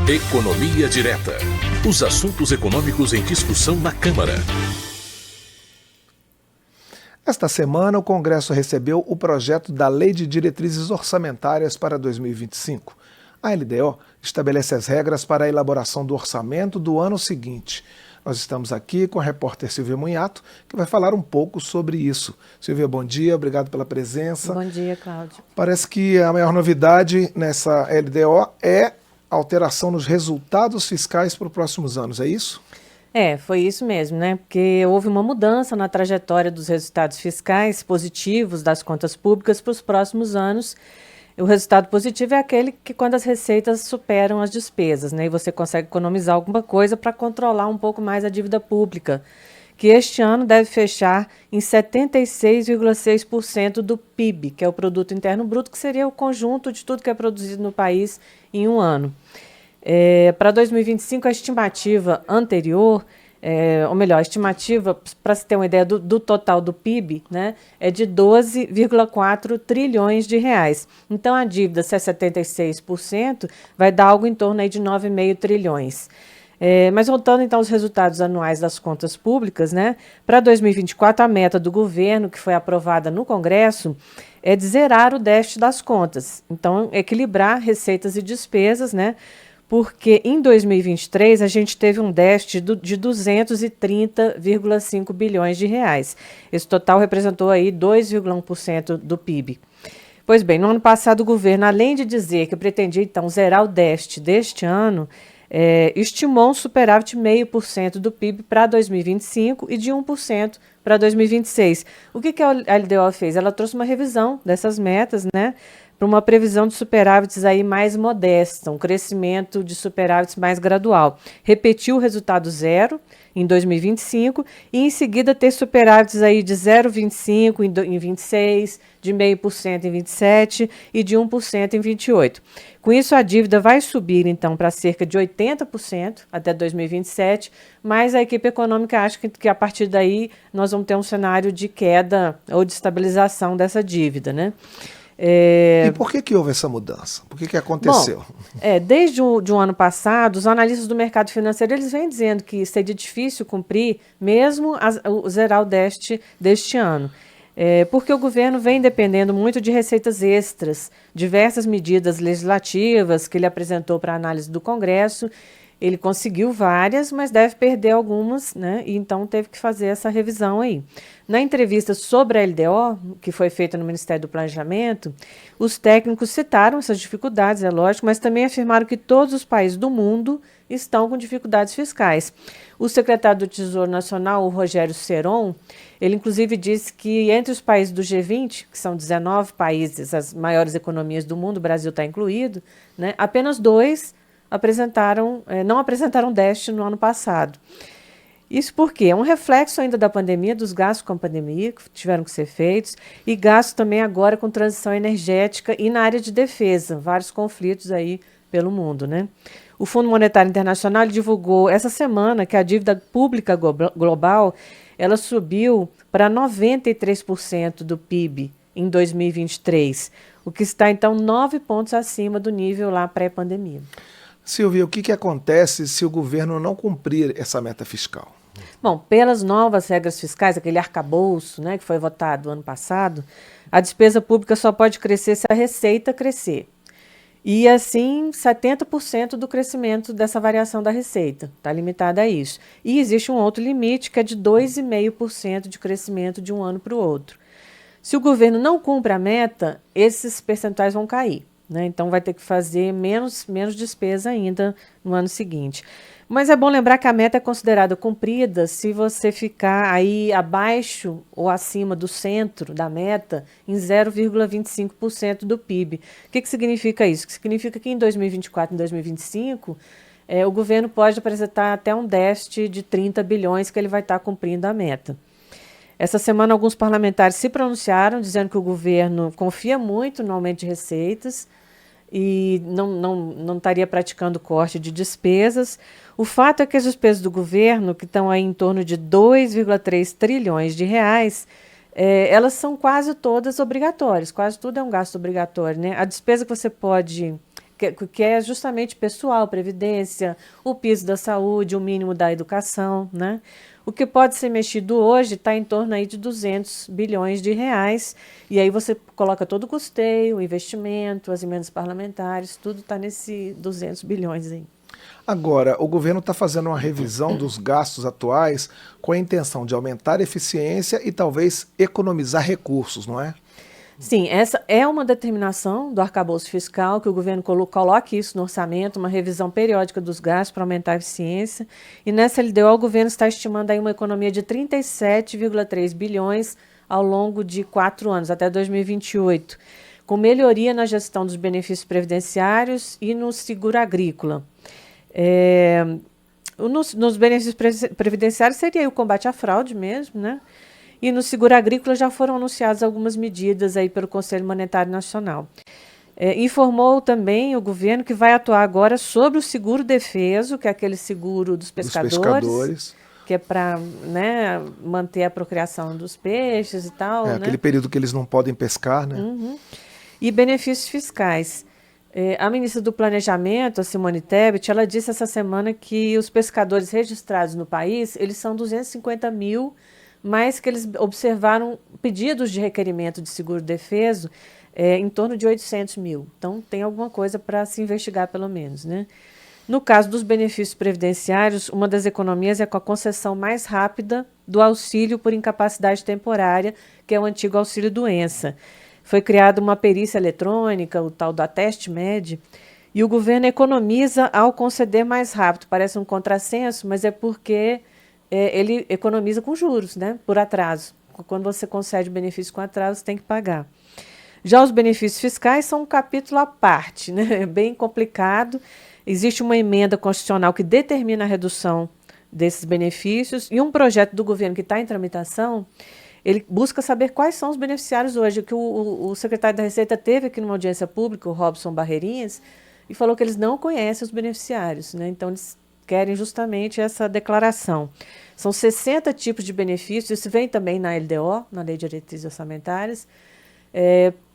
Economia Direta. Os assuntos econômicos em discussão na Câmara. Esta semana, o Congresso recebeu o projeto da Lei de Diretrizes Orçamentárias para 2025. A LDO estabelece as regras para a elaboração do orçamento do ano seguinte. Nós estamos aqui com a repórter Silvia Munhato, que vai falar um pouco sobre isso. Silvia, bom dia, obrigado pela presença. Bom dia, Cláudio. Parece que a maior novidade nessa LDO é a alteração nos resultados fiscais para os próximos anos, é isso? Foi isso mesmo, né? Porque houve uma mudança na trajetória dos resultados fiscais positivos das contas públicas para os próximos anos. O resultado positivo é aquele que quando as receitas superam as despesas, né? E você consegue economizar alguma coisa para controlar um pouco mais a dívida pública, que este ano deve fechar em 76,6% do PIB, que é o Produto Interno Bruto, que seria o conjunto de tudo que é produzido no país em um ano. Para 2025, a estimativa anterior, a estimativa, para se ter uma ideia do total do PIB, né, é de 12,4 trilhões de reais. Então, a dívida, se é 76%, vai dar algo em torno aí de 9,5 trilhões. Mas voltando então aos resultados anuais das contas públicas, né, para 2024, a meta do governo, que foi aprovada no Congresso, é de zerar o déficit das contas. Então, equilibrar receitas e despesas, né, porque em 2023 a gente teve um déficit de 230,5 bilhões de reais. Esse total representou aí 2,1% do PIB. Pois bem, no ano passado o governo, além de dizer que pretendia então zerar o déficit deste ano, estimou um superávit de 0,5% do PIB para 2025 e de 1% para 2026. O que a LDO fez? Ela trouxe uma revisão dessas metas, né, para uma previsão de superávites aí mais modesta, um crescimento de superávites mais gradual. Repetiu o resultado zero em 2025 e em seguida ter superávites aí de 0,25% em 26%, de 0,5% em 27% e de 1% em 28%. Com isso, a dívida vai subir, então, para cerca de 80% até 2027, mas a equipe econômica acha que a partir daí nós vamos ter um cenário de queda ou de estabilização dessa dívida, né? E por que houve essa mudança? Por que aconteceu? Bom, desde um ano passado, os analistas do mercado financeiro eles vêm dizendo que seria difícil cumprir mesmo zerar o déficit deste ano. Porque o governo vem dependendo muito de receitas extras, diversas medidas legislativas que ele apresentou para análise do Congresso. Ele conseguiu várias, mas deve perder algumas, né? E então teve que fazer essa revisão aí. Na entrevista sobre a LDO, que foi feita no Ministério do Planejamento, os técnicos citaram essas dificuldades, é lógico, mas também afirmaram que todos os países do mundo estão com dificuldades fiscais. O secretário do Tesouro Nacional, o Rogério Seron, ele inclusive disse que entre os países do G20, que são 19 países, as maiores economias do mundo, o Brasil está incluído, né? Apenas 2 não apresentaram déficit no ano passado. Isso porque é um reflexo ainda da pandemia, dos gastos com a pandemia que tiveram que ser feitos e gastos também agora com transição energética e na área de defesa, vários conflitos aí pelo mundo, né? O Fundo Monetário Internacional divulgou essa semana que a dívida pública global ela subiu para 93% do PIB em 2023, o que está então 9 pontos acima do nível lá pré-pandemia. Silvia, o que acontece se o governo não cumprir essa meta fiscal? Bom, pelas novas regras fiscais, aquele arcabouço, né, que foi votado ano passado, a despesa pública só pode crescer se a receita crescer. E assim, 70% do crescimento dessa variação da receita está limitada a isso. E existe um outro limite que é de 2,5% de crescimento de um ano para o outro. Se o governo não cumpre a meta, esses percentuais vão cair, né? Então, vai ter que fazer menos despesa ainda no ano seguinte. Mas é bom lembrar que a meta é considerada cumprida se você ficar aí abaixo ou acima do centro da meta em 0,25% do PIB. O que significa isso? Significa que em 2024 e 2025, o governo pode apresentar até um déficit de 30 bilhões que ele vai estar cumprindo a meta. Essa semana, alguns parlamentares se pronunciaram, dizendo que o governo confia muito no aumento de receitas e não estaria praticando corte de despesas. O fato é que as despesas do governo, que estão aí em torno de 2,3 trilhões de reais, elas são quase todas obrigatórias, quase tudo é um gasto obrigatório, né? A despesa que você pode que é justamente pessoal, previdência, o piso da saúde, o mínimo da educação, né? O que pode ser mexido hoje está em torno aí de 200 bilhões de reais, e aí você coloca todo o custeio, o investimento, as emendas parlamentares, tudo está nesse 200 bilhões aí. Agora, o governo está fazendo uma revisão dos gastos atuais com a intenção de aumentar a eficiência e talvez economizar recursos, não é? Sim, essa é uma determinação do arcabouço fiscal, que o governo coloque isso no orçamento, uma revisão periódica dos gastos para aumentar a eficiência. E nessa LDO, o governo está estimando aí uma economia de 37,3 bilhões ao longo de 4 anos, até 2028, com melhoria na gestão dos benefícios previdenciários e no seguro agrícola. Nos benefícios previdenciários seria o combate à fraude mesmo, né? E no seguro agrícola já foram anunciadas algumas medidas aí pelo Conselho Monetário Nacional. Informou também o governo que vai atuar agora sobre o seguro defeso, que é aquele seguro dos pescadores. Que é para, né, manter a procriação dos peixes e tal. Né? Aquele período que eles não podem pescar, né? Uhum. E benefícios fiscais. A ministra do Planejamento, a Simone Tebet, ela disse essa semana que os pescadores registrados no país, eles são 250 mil, mas que eles observaram pedidos de requerimento de seguro-defeso em torno de 800 mil. Então, tem alguma coisa para se investigar, pelo menos, né? No caso dos benefícios previdenciários, uma das economias é com a concessão mais rápida do auxílio por incapacidade temporária, que é o antigo auxílio-doença. Foi criada uma perícia eletrônica, o tal do Ateste-Med, e o governo economiza ao conceder mais rápido. Parece um contrassenso, mas é porque ele economiza com juros, né, por atraso. Quando você concede benefício com atraso, você tem que pagar. Já os benefícios fiscais são um capítulo à parte, né, é bem complicado. Existe uma emenda constitucional que determina a redução desses benefícios e um projeto do governo que está em tramitação, ele busca saber quais são os beneficiários hoje. Que o secretário da Receita teve aqui numa audiência pública, o Robson Barreirinhas, e falou que eles não conhecem os beneficiários, né, então eles querem justamente essa declaração. São 60 tipos de benefícios, isso vem também na LDO, na Lei de Diretrizes Orçamentárias,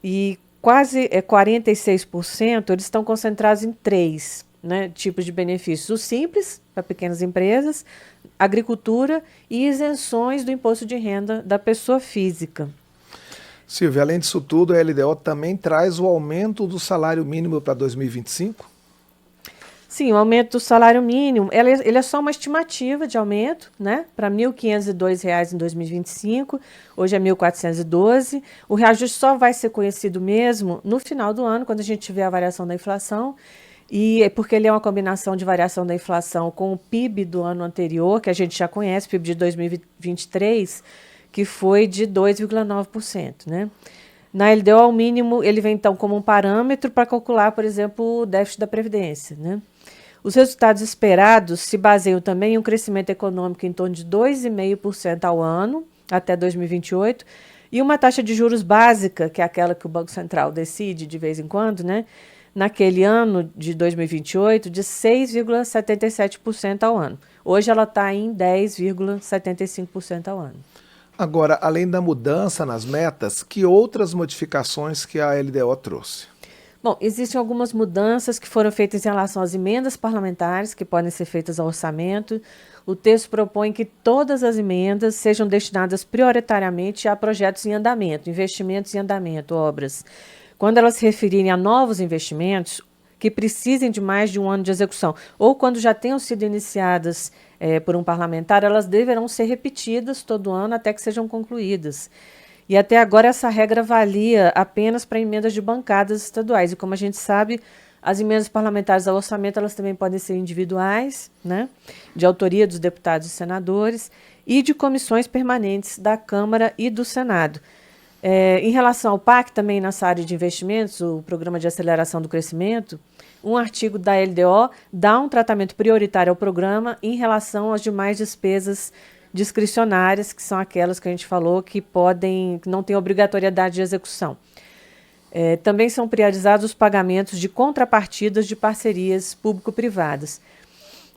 e quase 46% eles estão concentrados em 3 tipos de benefícios. O simples, para pequenas empresas, agricultura e isenções do imposto de renda da pessoa física. Silvia, além disso tudo, a LDO também traz o aumento do salário mínimo para 2025? Sim, o aumento do salário mínimo, ele é só uma estimativa de aumento, né, para R$ 1.502 em 2025, hoje é R$ 1.412. O reajuste só vai ser conhecido mesmo no final do ano, quando a gente tiver a variação da inflação, e é porque ele é uma combinação de variação da inflação com o PIB do ano anterior, que a gente já conhece, o PIB de 2023, que foi de 2,9%, né? Na LDO, o mínimo, ele vem então como um parâmetro para calcular, por exemplo, o déficit da Previdência, né? Os resultados esperados se baseiam também em um crescimento econômico em torno de 2,5% ao ano, até 2028, e uma taxa de juros básica, que é aquela que o Banco Central decide de vez em quando, né? Naquele ano de 2028, de 6,77% ao ano. Hoje ela está em 10,75% ao ano. Agora, além da mudança nas metas, que outras modificações que a LDO trouxe? Bom, existem algumas mudanças que foram feitas em relação às emendas parlamentares, que podem ser feitas ao orçamento. O texto propõe que todas as emendas sejam destinadas prioritariamente a projetos em andamento, investimentos em andamento, obras. Quando elas se referirem a novos investimentos que precisem de mais de um ano de execução, ou quando já tenham sido iniciadas por um parlamentar, elas deverão ser repetidas todo ano até que sejam concluídas. E até agora essa regra valia apenas para emendas de bancadas estaduais. E como a gente sabe, as emendas parlamentares ao orçamento elas também podem ser individuais, né, de autoria dos deputados e senadores, e de comissões permanentes da Câmara e do Senado. Em relação ao PAC, também nessa área de investimentos, o Programa de Aceleração do Crescimento, um artigo da LDO dá um tratamento prioritário ao programa em relação às demais despesas discricionárias, que são aquelas que a gente falou que não têm obrigatoriedade de execução. Também são priorizados os pagamentos de contrapartidas de parcerias público-privadas.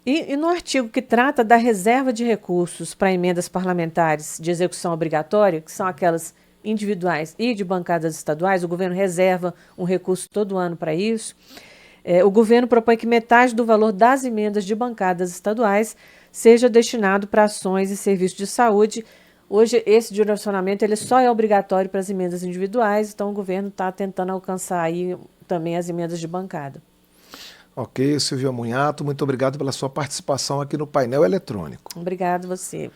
E no artigo que trata da reserva de recursos para emendas parlamentares de execução obrigatória, que são aquelas individuais e de bancadas estaduais, o governo reserva um recurso todo ano para isso. O governo propõe que metade do valor das emendas de bancadas estaduais seja destinado para ações e serviços de saúde. Hoje, esse direcionamento ele só é obrigatório para as emendas individuais, então o governo está tentando alcançar aí também as emendas de bancada. Ok, Silvia Munhato, muito obrigado pela sua participação aqui no painel eletrônico. Obrigado você.